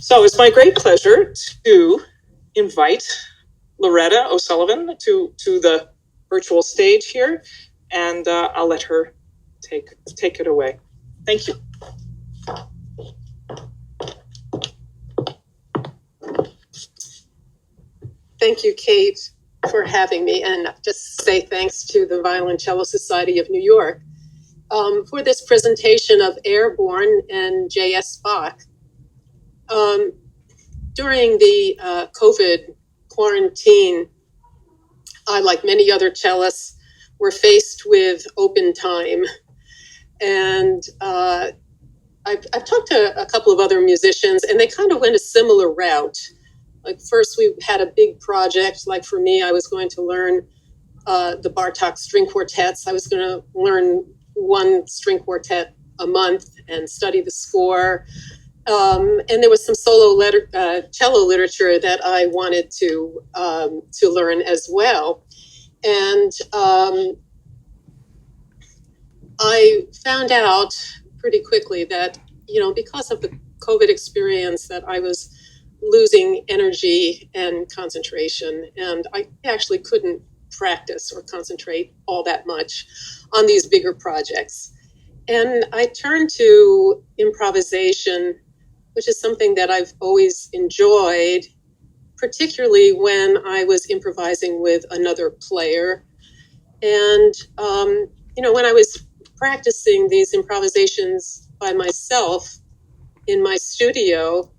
So it's my great pleasure to invite Loretta O'Sullivan to the virtual stage here, and I'll let her take it away. Thank you. Thank you, Kate, for having me, and just say thanks to the Violoncello Society of New York for this presentation of Airborne and J.S. Bach. During the COVID quarantine, I, like many other cellists, were faced with open time. And I've talked to a couple of other musicians, and they kind of went a similar route. Like first we had a big project. Like for me, I was going to learn the Bartók string quartets. I was going to learn one string quartet a month and study the score. And there was some solo cello literature that I wanted to learn as well. And I found out pretty quickly that, because of the COVID experience, that I was losing energy and concentration, and I actually couldn't practice or concentrate all that much on these bigger projects. And I turned to improvisation, which is something that I've always enjoyed, particularly when I was improvising with another player. And, when I was practicing these improvisations by myself in my studio,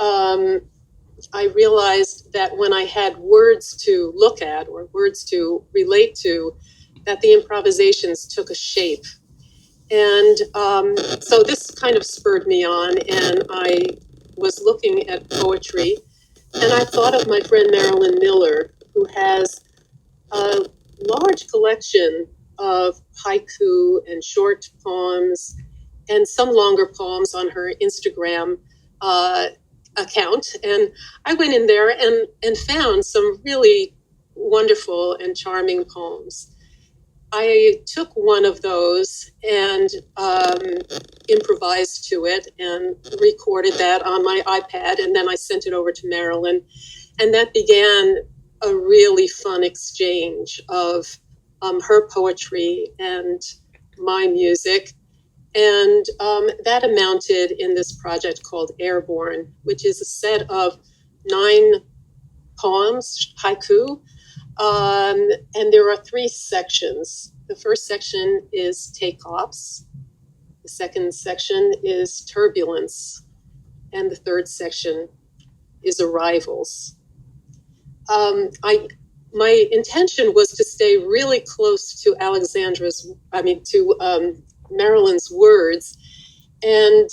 I realized that when I had words to look at or words to relate to, that the improvisations took a shape. And so this kind of spurred me on, and I was looking at poetry, and I thought of my friend Marilyn Miller, who has a large collection of haiku and short poems and some longer poems on her Instagram account. And I went in there and found some really wonderful and charming poems. I took one of those and improvised to it and recorded that on my iPad, and then I sent it over to Marilyn, and that began a really fun exchange of her poetry and my music. And that amounted in this project called Airborne, which is a set of 9 poems, haiku. And there are 3 sections. The first section is Takeoffs. The second section is Turbulence. And the third section is Arrivals. My intention was to stay really close to Marilyn's words, and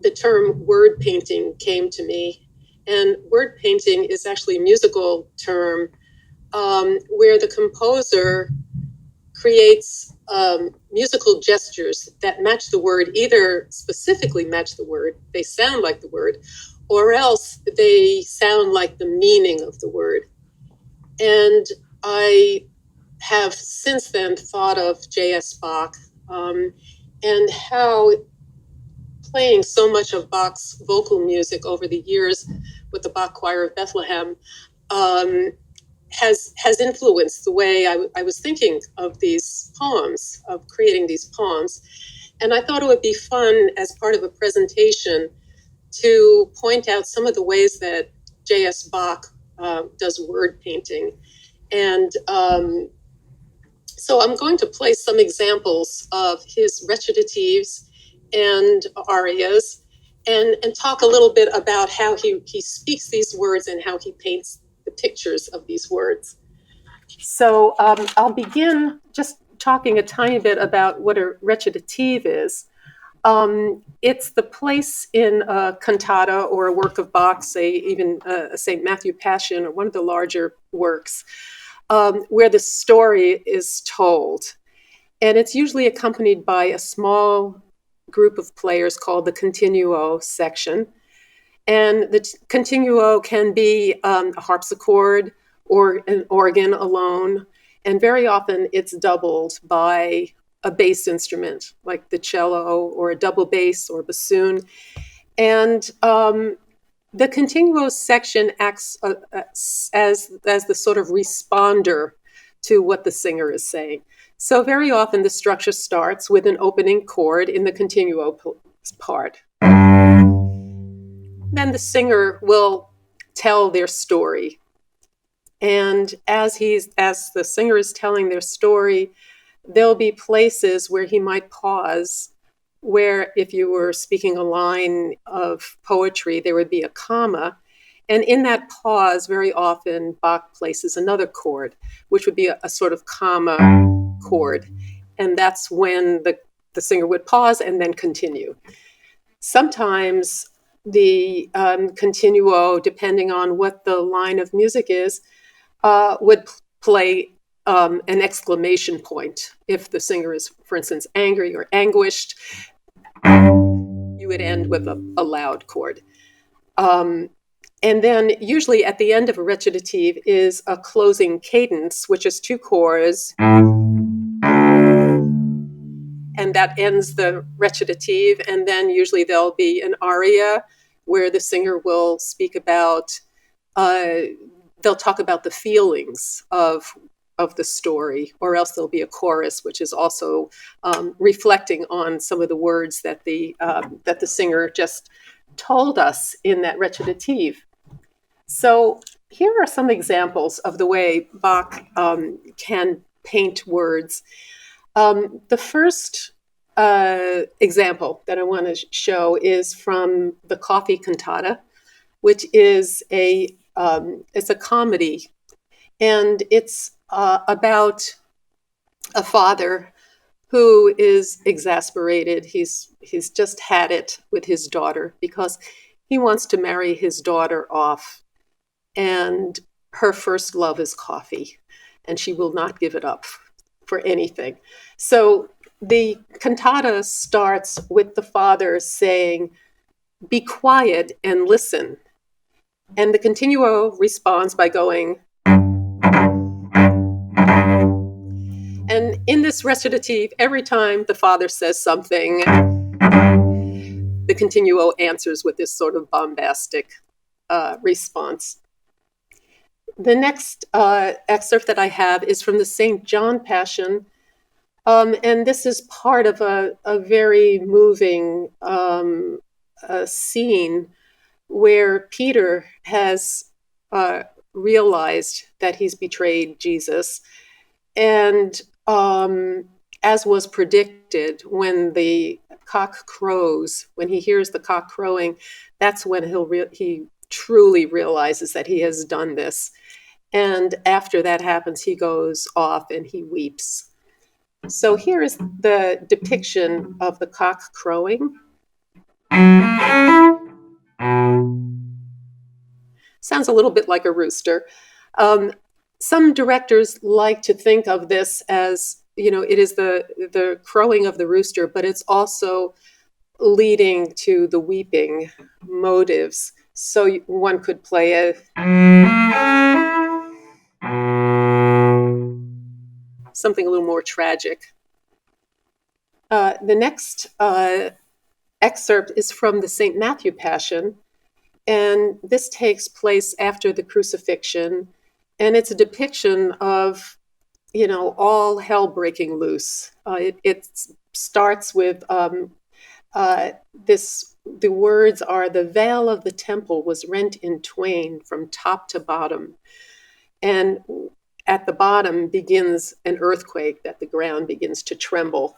the term word painting came to me. And word painting is actually a musical term where the composer creates musical gestures that match the word, either specifically match the word, they sound like the word, or else they sound like the meaning of the word. And I have since then thought of J.S. Bach and how playing so much of Bach's vocal music over the years with the Bach Choir of Bethlehem has influenced the way I was thinking of these poems, of creating these poems. And I thought it would be fun as part of a presentation to point out some of the ways that J.S. Bach does word painting. And so I'm going to play some examples of his recitatives and arias, and talk a little bit about how he speaks these words and how he paints the pictures of these words. So I'll begin just talking a tiny bit about what a recitative is. It's the place in a cantata or a work of Bach, say even a St. Matthew Passion or one of the larger works, where the story is told. And it's usually accompanied by a small group of players called the continuo section. And the continuo can be a harpsichord or an organ alone. And very often it's doubled by a bass instrument like the cello or a double bass or bassoon. And the continuo section acts as the sort of responder to what the singer is saying. So very often the structure starts with an opening chord in the continuo part. Then the singer will tell their story. And as the singer is telling their story, there'll be places where he might pause, where if you were speaking a line of poetry, there would be a comma. And in that pause, very often Bach places another chord, which would be a sort of comma chord. And that's when the singer would pause and then continue. Sometimes the continuo, depending on what the line of music is, would play an exclamation point. If the singer is, for instance, angry or anguished, you would end with a loud chord. And then usually at the end of a recitative is a closing cadence, which is two chords. And that ends the recitative. And then usually there'll be an aria where the singer will speak about, they'll talk about the feelings of the story, or else there'll be a chorus, which is also reflecting on some of the words that the singer just told us in that recitative. So here are some examples of the way Bach can paint words. The first example that I want to show is from the Coffee Cantata, which is it's a comedy, and it's about a father who is exasperated. He's just had it with his daughter because he wants to marry his daughter off, and her first love is coffee, and she will not give it up for anything. So the cantata starts with the father saying, "Be quiet and listen." And the continuo responds by going. And in this recitative, every time the father says something, the continuo answers with this sort of bombastic response. The next excerpt that I have is from the St. John Passion. And this is part of a very moving scene where Peter has realized that he's betrayed Jesus. And as was predicted, when the cock crows, when he hears the cock crowing, that's when he truly realizes that he has done this. And after that happens, he goes off and he weeps. So here is the depiction of the cock crowing. Sounds a little bit like a rooster. Some directors like to think of this as, it is the crowing of the rooster, but it's also leading to the weeping motives. So one could play something a little more tragic. The next excerpt is from the St. Matthew Passion, and this takes place after the crucifixion, and it's a depiction of, all hell breaking loose. It starts with the words are, "The veil of the temple was rent in twain from top to bottom." And at the bottom begins an earthquake, that the ground begins to tremble.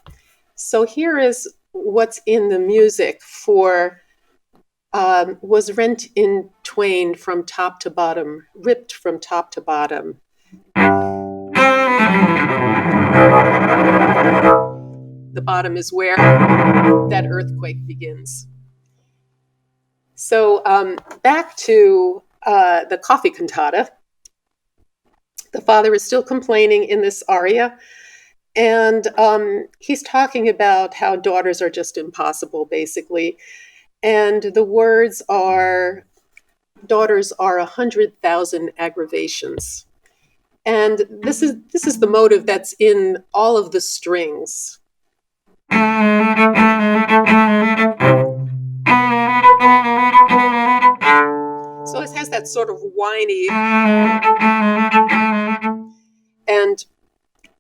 So here is what's in the music for was rent in twain from top to bottom, ripped from top to bottom. The bottom is where that earthquake begins. So back to the Coffee Cantata. The father is still complaining in this aria, and he's talking about how daughters are just impossible, basically. And the words are, "Daughters are 100,000 aggravations." And this is the motive that's in all of the strings. sort of whiny. And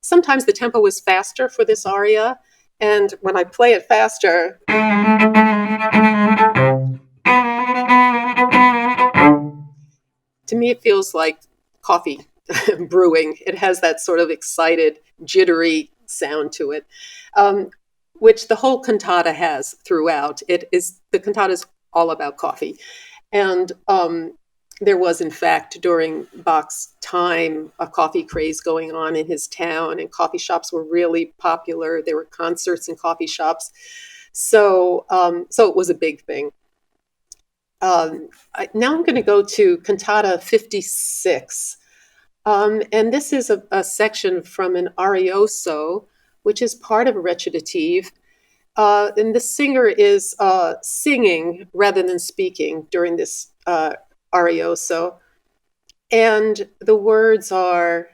sometimes the tempo is faster for this aria. And when I play it faster, to me, it feels like coffee brewing. It has that sort of excited, jittery sound to it, which the whole cantata has throughout. The cantata is all about coffee. And there was, in fact, during Bach's time, a coffee craze going on in his town, and coffee shops were really popular. There were concerts in coffee shops. So it was a big thing. Now I'm going to go to Cantata 56. And this is a section from an arioso, which is part of a recitative. And the singer is singing rather than speaking during this arioso. And the words are,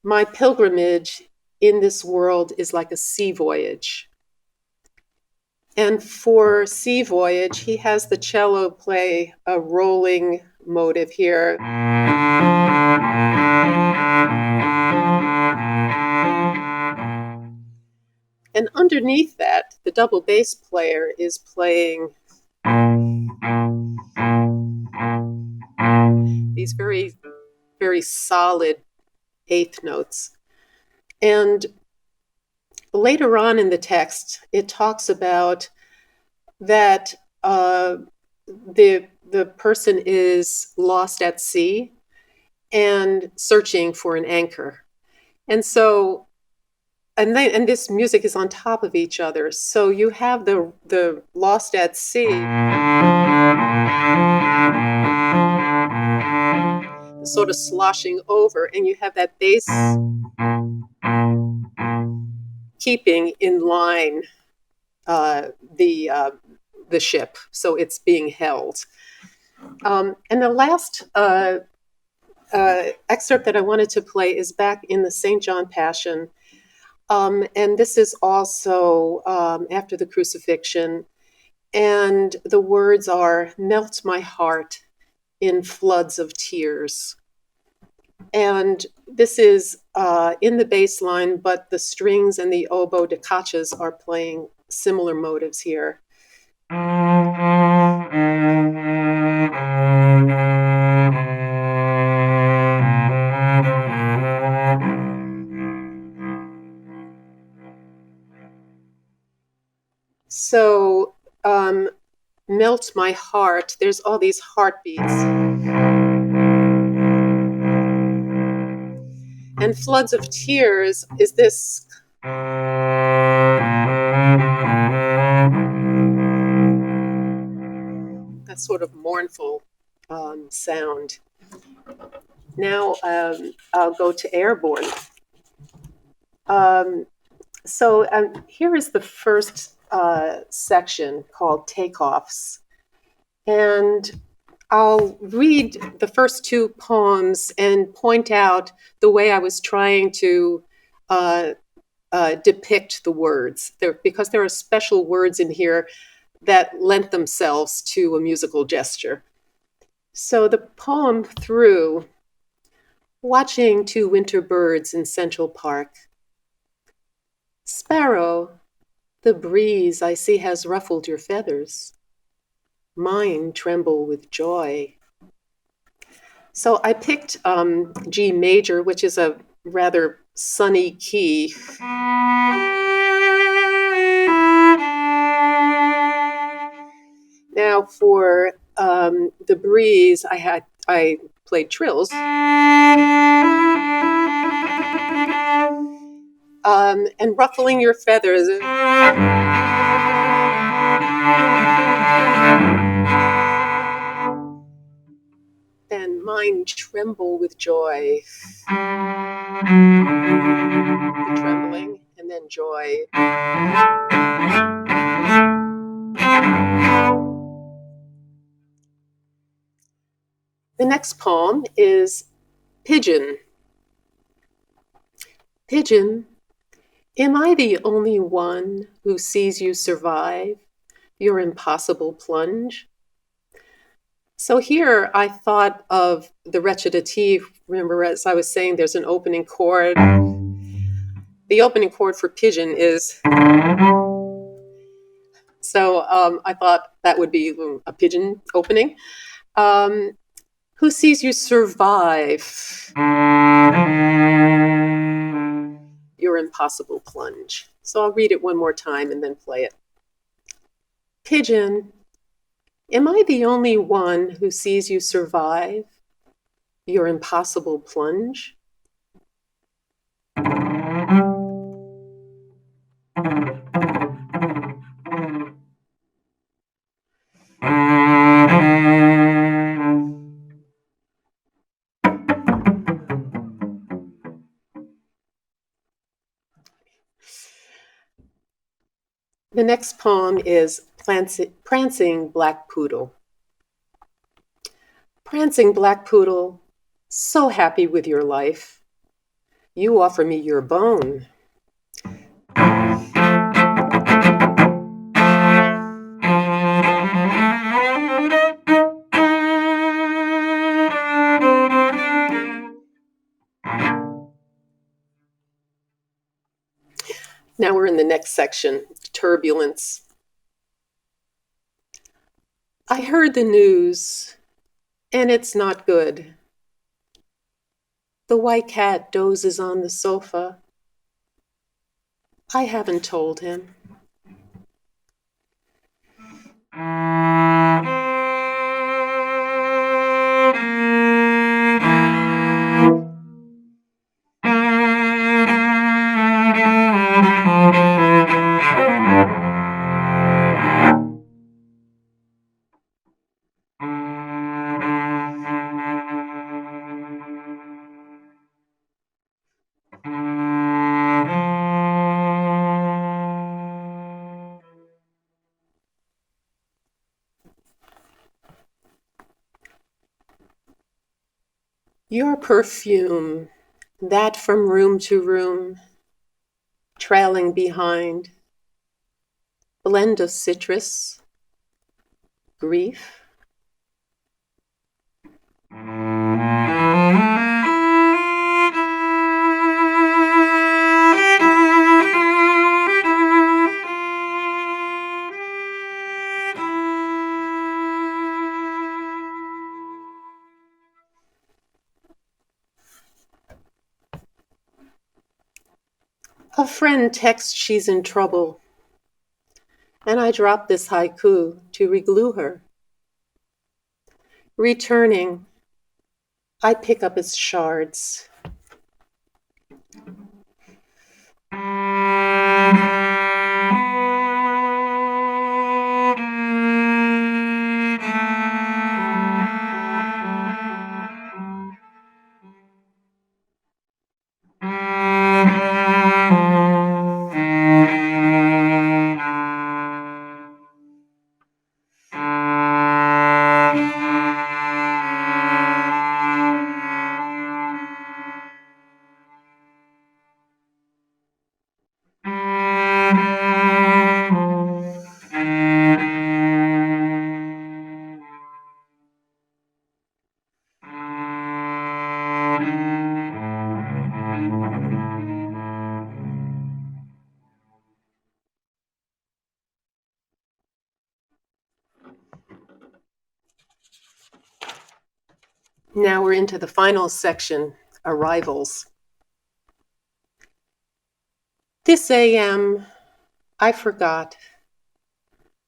"My pilgrimage in this world is like a sea voyage." And for Sea Voyage, he has the cello play a rolling motive here. And underneath that, the double bass player is playing these very, very solid eighth notes. And later on in the text, it talks about that the person is lost at sea and searching for an anchor. And so, and this music is on top of each other. So you have the lost at sea, sort of sloshing over, and you have that bass keeping in line the ship, so it's being held. And the last excerpt that I wanted to play is back in the St. John Passion. And this is also after the crucifixion. And the words are, "Melt my heart in floods of tears." And this is in the bass line, but the strings and the oboe da caccias are playing similar motives here. So, "Melt my heart," there's all these heartbeats. And "Floods of Tears" is this that sort of mournful sound. Now I'll go to Airborne. So here is the first section called Takeoffs. And I'll read the first two poems and point out the way I was trying to depict the words, because there are special words in here that lent themselves to a musical gesture. So the poem through, "Watching two winter birds in Central Park. Sparrow, the breeze I see has ruffled your feathers. Mine tremble with joy." So I picked G major, which is a rather sunny key. Now for the breeze, I played trills. And ruffling your feathers. Then mine tremble with joy. The trembling, and then joy. The next poem is Pigeon. Pigeon, am I the only one who sees you survive your impossible plunge? So here I thought of the recitative. Remember, as I was saying, there's an opening chord. The opening chord for pigeon is. So I thought that would be a pigeon opening. Who sees you survive your impossible plunge? So I'll read it one more time and then play it. Pigeon, am I the only one who sees you survive your impossible plunge? The next poem is Prancing Black Poodle. Prancing Black Poodle, so happy with your life. You offer me your bone. Now we're in the next section, turbulence. I heard the news, and it's not good. The white cat dozes on the sofa. I haven't told him. Your perfume, that from room to room, trailing behind, blend of citrus, grief. A friend texts she's in trouble, and I drop this haiku to reglue her. Returning, I pick up its shards. Now we're into the final section, arrivals. This AM, I forgot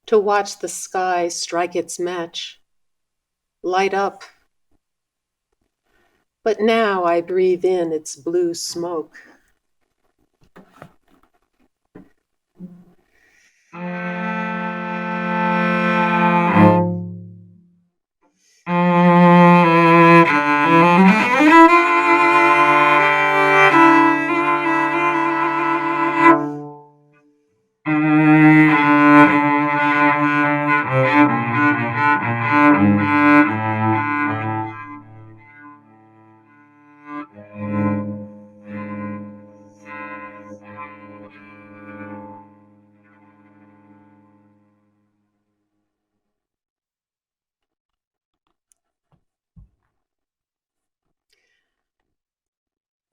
to watch the sky strike its match, light up. But now I breathe in its blue smoke.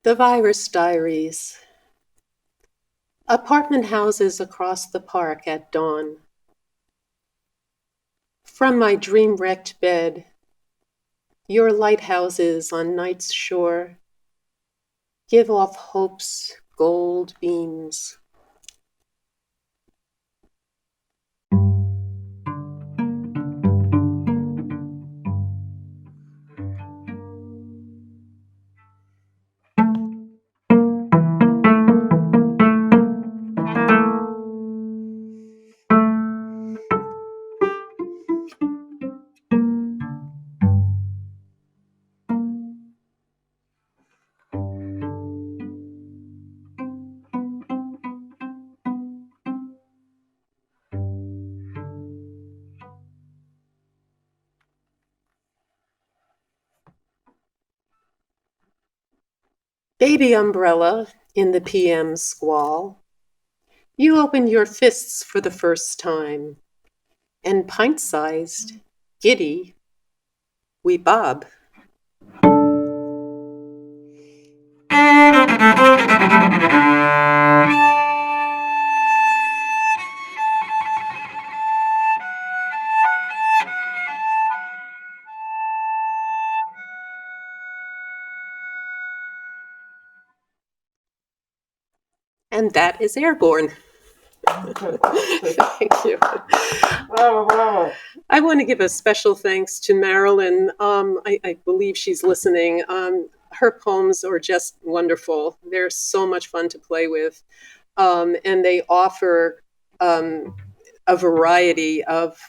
The Virus Diaries. Apartment houses across the park at dawn. From my dream-wrecked bed, your lighthouses on night's shore give off hope's gold beams. Baby umbrella in the PM squall, you open your fists for the first time, and pint-sized, giddy, we bob. And that is Airborne. Thank you. Bravo, bravo. I want to give a special thanks to Marilyn. I believe she's listening. Her poems are just wonderful. They're so much fun to play with. And they offer a variety of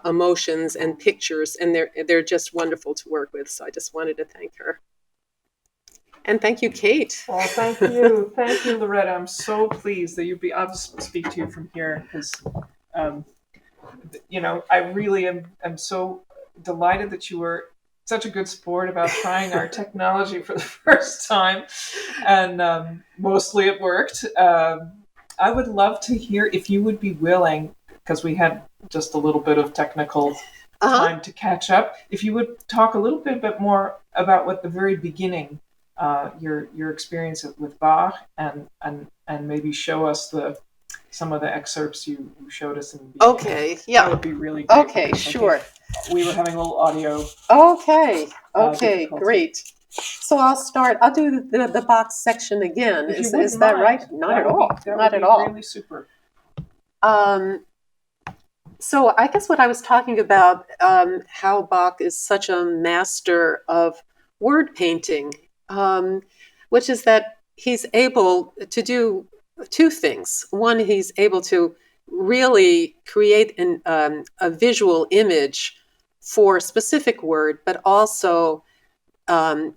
emotions and pictures, and they're just wonderful to work with. So I just wanted to thank her. And thank you, Kate. Well, thank you. Thank you, Loretta. I'm so pleased that I'll just speak to you from here because, I really am so delighted that you were such a good sport about trying our technology for the first time. And mostly it worked. I would love to hear if you would be willing, because we had just a little bit of technical time to catch up, if you would talk a little bit more about what the very beginning, your experience with Bach, and maybe show us some of the excerpts you showed us in the beginning. Okay, yeah. That would be really great. Okay, sure. We were having a little audio. Okay, great. So I'll start. I'll do the box section again. Is that right? Not at all. Not at all. Really super. So I guess what I was talking about, how Bach is such a master of word painting, which is that he's able to do two things. One, he's able to really create a visual image for a specific word, but also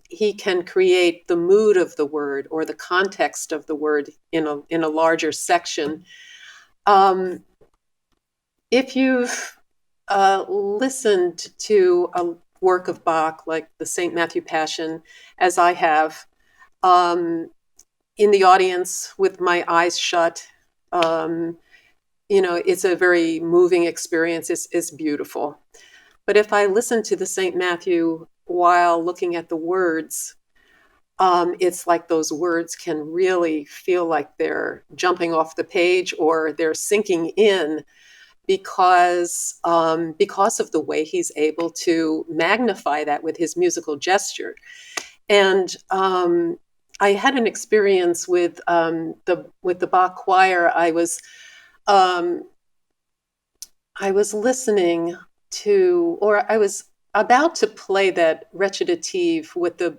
he can create the mood of the word or the context of the word in a larger section. If you've listened to a work of Bach, like the St. Matthew Passion, as I have, in the audience with my eyes shut, it's a very moving experience. It's beautiful. But if I listen to the St. Matthew while looking at the words, it's like those words can really feel like they're jumping off the page or they're sinking in because of the way he's able to magnify that with his musical gesture. And I had an experience with the Bach choir. I was listening to, or I was about to play that recitative with the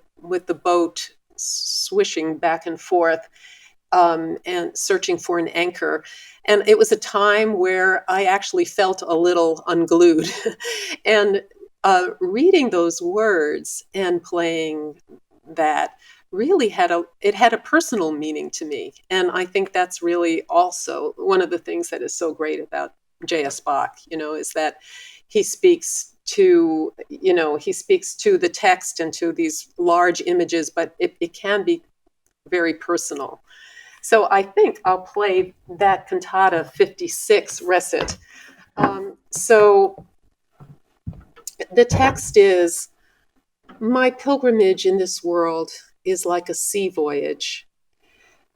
boat swishing back and forth and searching for an anchor. And it was a time where I actually felt a little unglued. And reading those words and playing that really had a personal meaning to me. And I think that's really also one of the things that is so great about J.S. Bach, is that he speaks to the text and to these large images, but it can be very personal. So I think I'll play that Cantata 56 recit. So the text is, "My pilgrimage in this world is like a sea voyage.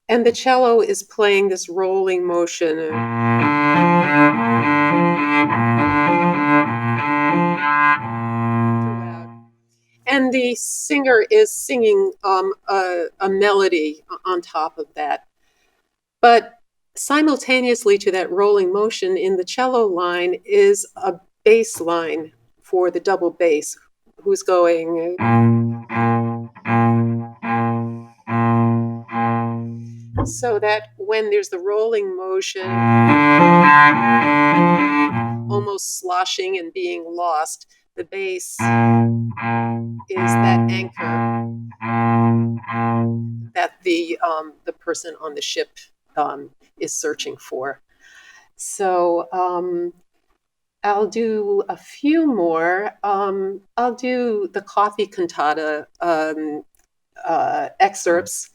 And the cello is playing this rolling motion. And the singer is singing a melody on top of that. But simultaneously to that rolling motion in the cello line is a bass line for the double bass, who's going. So that when there's the rolling motion, almost sloshing and being lost, the bass is that anchor that the person on the ship is searching for. So I'll do a few more. I'll do the Coffee Cantata excerpts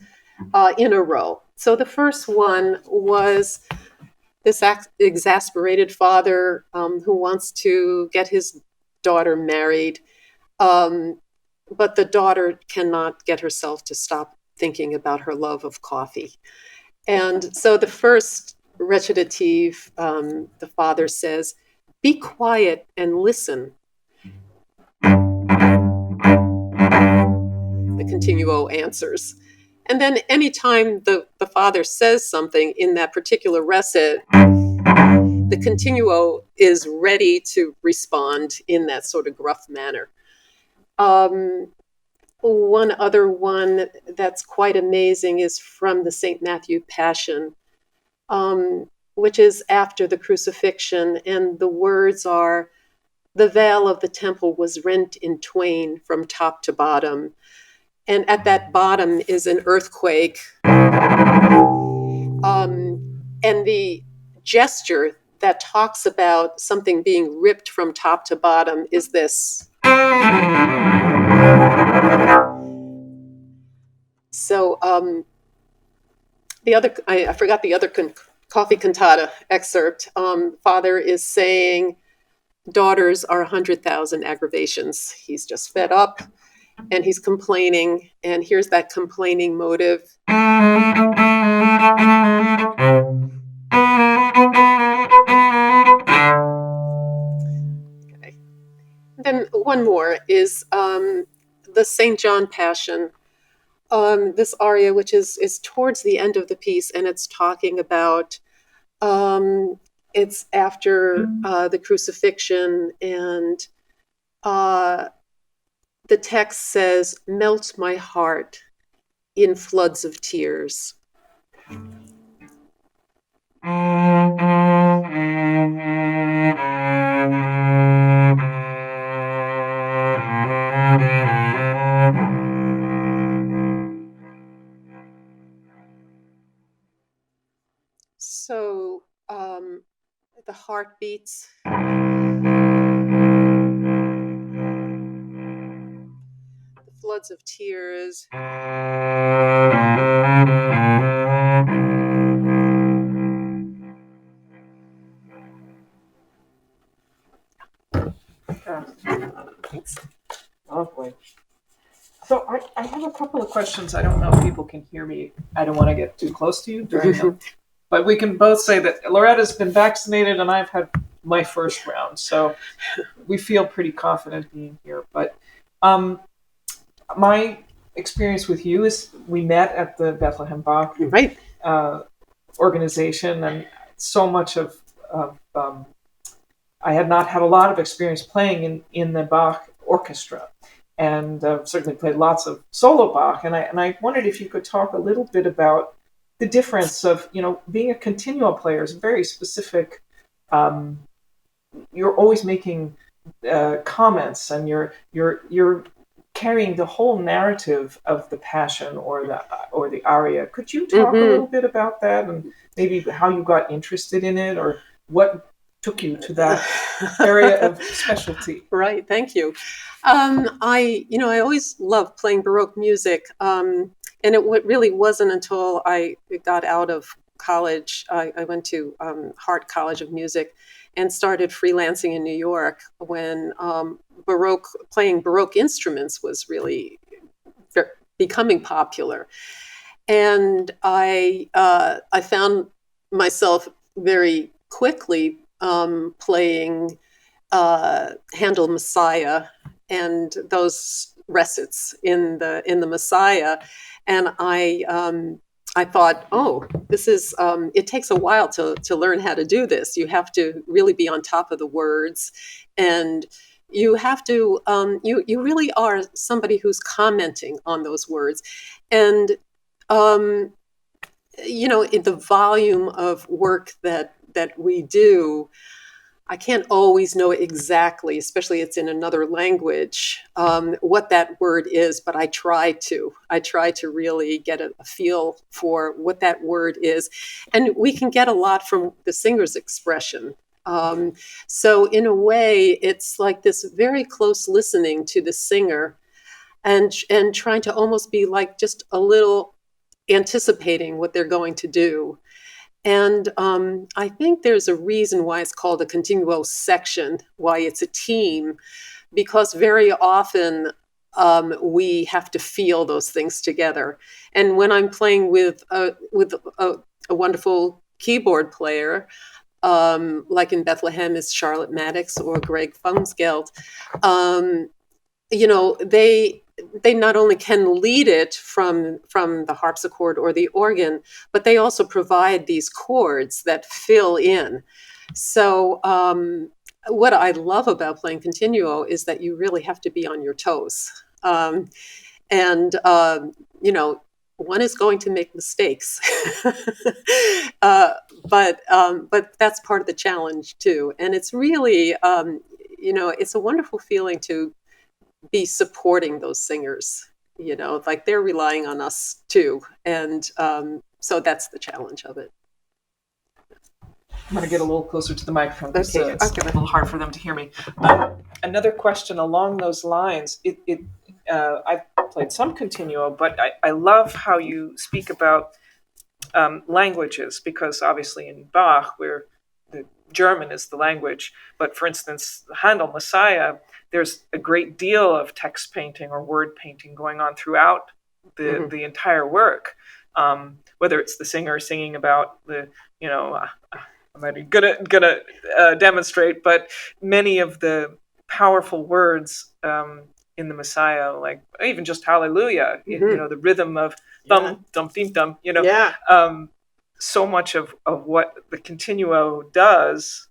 in a row. So the first one was this exasperated father who wants to get his daughter married, but the daughter cannot get herself to stop thinking about her love of coffee. And so the first recitative, the father says, "Be quiet and listen." The continuo answers. And then anytime the father says something in that particular recit, the continuo is ready to respond in that sort of gruff manner. One other one that's quite amazing is from the St. Matthew Passion, which is after the crucifixion, and the words are, "The veil of the temple was rent in twain from top to bottom." And at that bottom is an earthquake. And the gesture that talks about something being ripped from top to bottom is this. So the other, I forgot the other Coffee Cantata excerpt. Father is saying, daughters are 100,000 aggravations. He's just fed up and he's complaining. And here's that complaining motive. Okay. Then one more is the St. John Passion. This aria, which is towards the end of the piece, and it's talking about it's after the crucifixion, and the text says, "Melt my heart in floods of tears." So the heart beats. The floods of tears. Thanks. Lovely. So I have a couple of questions. I don't know if people can hear me. I don't want to get too close to you during them. But we can both say that Loretta's been vaccinated and I've had my first round. So we feel pretty confident being here. But my experience with you is we met at the Bethlehem Bach organization, and so much of I had not had a lot of experience playing in the Bach orchestra, and certainly played lots of solo Bach. And I wondered if you could talk a little bit about the difference of, being a continuo player is very specific. You're always making comments, and you're carrying the whole narrative of the passion or the aria. Could you talk a little bit about that, and maybe how you got interested in it, or what took you to that area of specialty? Right, thank you. I always loved playing Baroque music, and it really wasn't until I got out of college. I went to Hart College of Music and started freelancing in New York when playing Baroque instruments was really becoming popular. And I found myself very quickly playing Handel Messiah and those recits in the Messiah, and I thought, oh, this is it takes a while to learn how to do this. You have to really be on top of the words, and you have to you really are somebody who's commenting on those words, and in the volume of work that we do, I can't always know exactly, especially it's in another language, what that word is, but I try to. I try to really get a feel for what that word is. And we can get a lot from the singer's expression. So in a way, it's like this very close listening to the singer and trying to almost be like just a little anticipating what they're going to do. And I think there's a reason why it's called a continuo section, why it's a team, because very often we have to feel those things together. And when I'm playing with a wonderful keyboard player, like in Bethlehem is Charlotte Maddox or Greg Fumsgeld, they not only can lead it from the harpsichord or the organ, but they also provide these chords that fill in. So what I love about playing continuo is that you really have to be on your toes. And one is going to make mistakes, but that's part of the challenge too. And it's really, it's a wonderful feeling to be supporting those singers, like they're relying on us too. And so that's the challenge of it. I'm going to get a little closer to the microphone because Okay. it's a little hard for them to hear me. Another question along those lines. I've played some continuo, but I love how you speak about languages, because obviously in Bach, where the German is the language, but for instance, Handel Messiah, there's a great deal of text painting or word painting going on throughout the entire work. Whether it's the singer singing about I'm already gonna demonstrate, but many of the powerful words in the Messiah, like even just Hallelujah, the rhythm of thumb, thump, thim, thum, so much of what the continuo does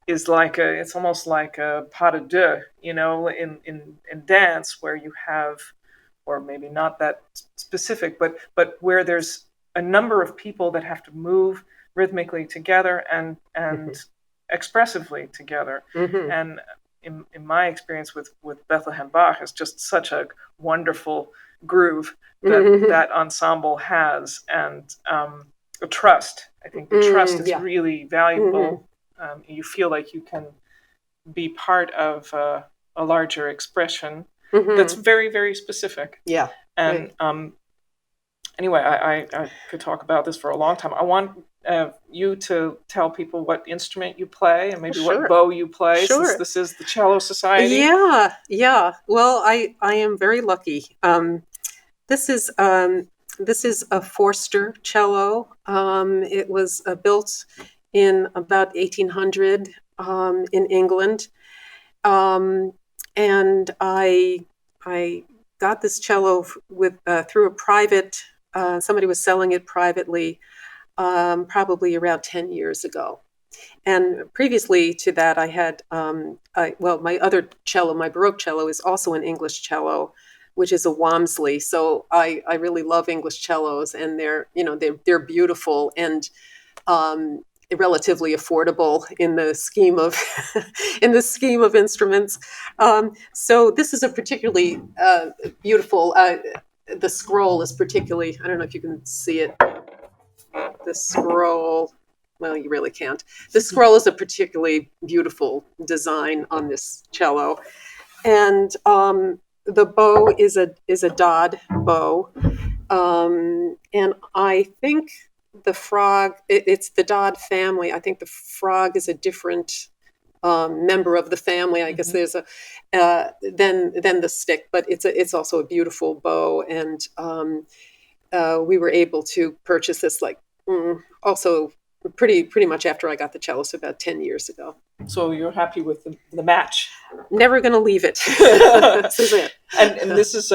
is it's almost like a pas de deux, in dance, where you have, or maybe not that specific, but where there's a number of people that have to move rhythmically together and expressivly together. And in my experience with Bethlehem Bach, is just such a wonderful groove that ensemble has, and a trust. I think the trust is really valuable. You feel like you can be part of a larger expression that's very, very specific. Yeah. And anyway, I could talk about this for a long time. I want you to tell people what instrument you play and maybe what bow you play, since this is the Cello Society. Yeah. Well, I am very lucky. This is a Forster cello. It was built in about 1800 in England, and I got this cello through a private. Somebody was selling it privately, probably around 10 years ago. And previously to that, I had my other cello, my Baroque cello, is also an English cello, which is a Walmsley. So I really love English cellos, and they're beautiful and relatively affordable in the scheme of instruments. So this is a particularly beautiful. The scroll is particularly. I don't know if you can see it. The scroll. Well, you really can't. The scroll is a particularly beautiful design on this cello, and the bow is a Dodd bow, and I think the frog. It's the Dodd family. I think the frog is a different member of the family. I guess there's a then the stick, but it's also a beautiful bow, and we were able to purchase this also pretty much after I got the cello, so about 10 years ago. So you're happy with the match? Never going to leave it. This is it. And this is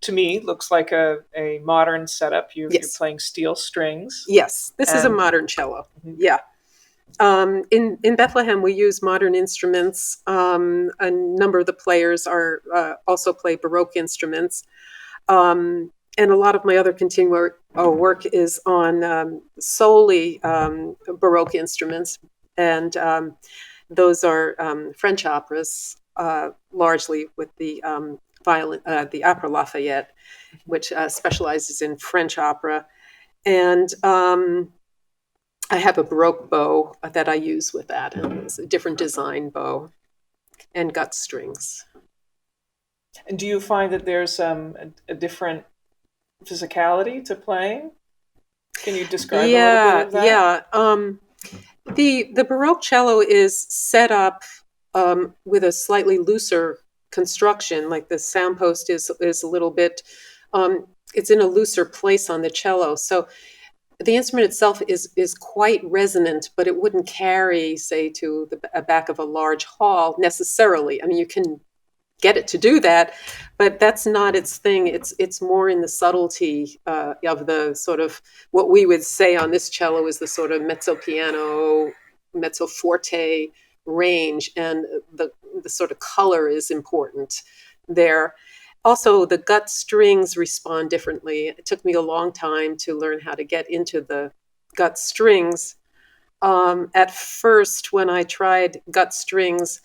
to me looks like a modern setup. You're playing steel strings. Yes, this is a modern cello. Yeah. In Bethlehem, we use modern instruments. A number of the players are also play Baroque instruments. And a lot of my other continuing work is on solely Baroque instruments. And those are French operas, largely with the the Opera Lafayette, which specializes in French opera. And I have a Baroque bow that I use with that. And it's a different design bow and gut strings. And do you find that there's a different physicality to playing? Can you describe a little bit of that? Yeah. The Baroque cello is set up with a slightly looser construction. Like the sound post is a little bit, it's in a looser place on the cello. So the instrument itself is quite resonant, but it wouldn't carry, say, to the back of a large hall necessarily. I mean, you can get it to do that, but that's not its thing. It's more in the subtlety of the sort of what we would say on this cello is the sort of mezzo piano, mezzo forte range, and the sort of color is important there. Also, the gut strings respond differently. It took me a long time to learn how to get into the gut strings. At first, when I tried gut strings,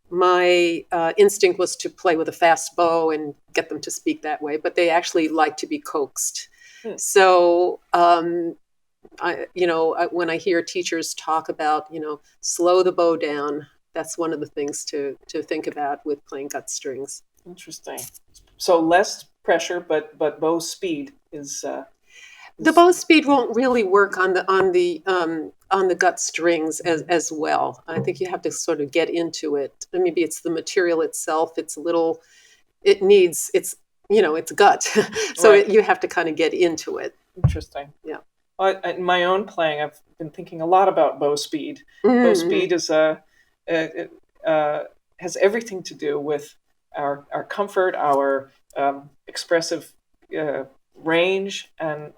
my instinct was to play with a fast bow and get them to speak that way, but they actually like to be coaxed. So, when I hear teachers talk about, slow the bow down, that's one of the things to think about with playing gut strings. Interesting. So less pressure, but bow speed is. The bow speed won't really work on the gut strings as well. I think you have to sort of get into it. Maybe it's the material itself. It's gut. So right. You have to kind of get into it. Interesting. Yeah. Well, in my own playing, I've been thinking a lot about bow speed. Bow speed is has everything to do with our comfort, our expressive range, and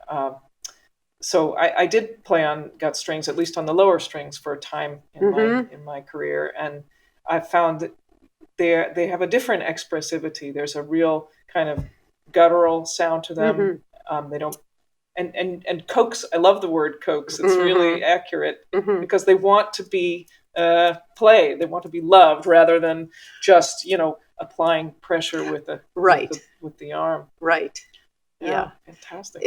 so I did play on gut strings, at least on the lower strings, for a time in my career, and I found that they have a different expressivity. There's a real kind of guttural sound to them. They don't and coax. I love the word coax. It's really accurate because they want to be played. They want to be loved rather than just applying pressure with the arm. Right. Yeah. Fantastic.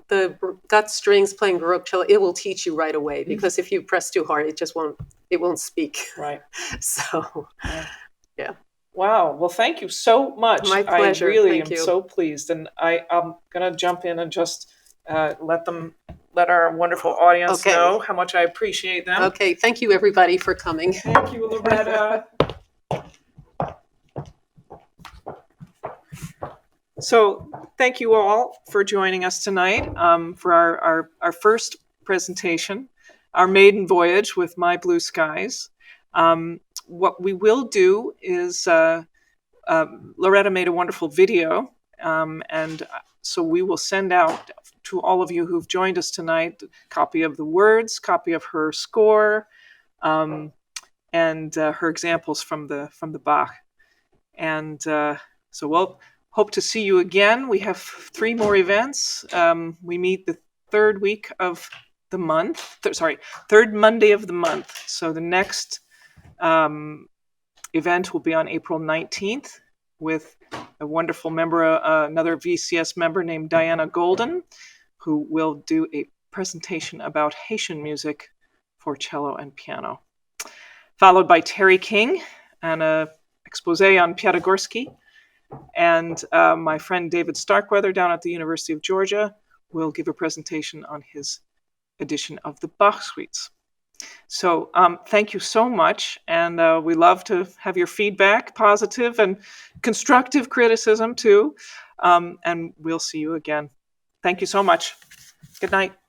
The gut strings playing Baroque cello, it will teach you right away, because if you press too hard, it won't speak. Right. So, yeah. Wow. Well, thank you so much. My pleasure. I really am so pleased, and I'm going to jump in and just let our wonderful audience know how much I appreciate them. Okay. Thank you, everybody, for coming. Thank you, Loretta. So thank you all for joining us tonight for our first presentation, our maiden voyage with My Blue Skies. What we will do is Loretta made a wonderful video, and so we will send out to all of you who've joined us tonight a copy of the words, copy of her score, and her examples from the Bach. And so we'll hope to see you again. We have 3 more events. We meet the third Monday of the month. So the next event will be on April 19th with a wonderful member, another VCS member named Diana Golden, who will do a presentation about Haitian music for cello and piano. Followed by Terry King and an expose on Piatigorsky. And my friend David Starkweather down at the University of Georgia will give a presentation on his edition of the Bach suites. So thank you so much. And we love to have your feedback, positive and constructive criticism too. And we'll see you again. Thank you so much. Good night.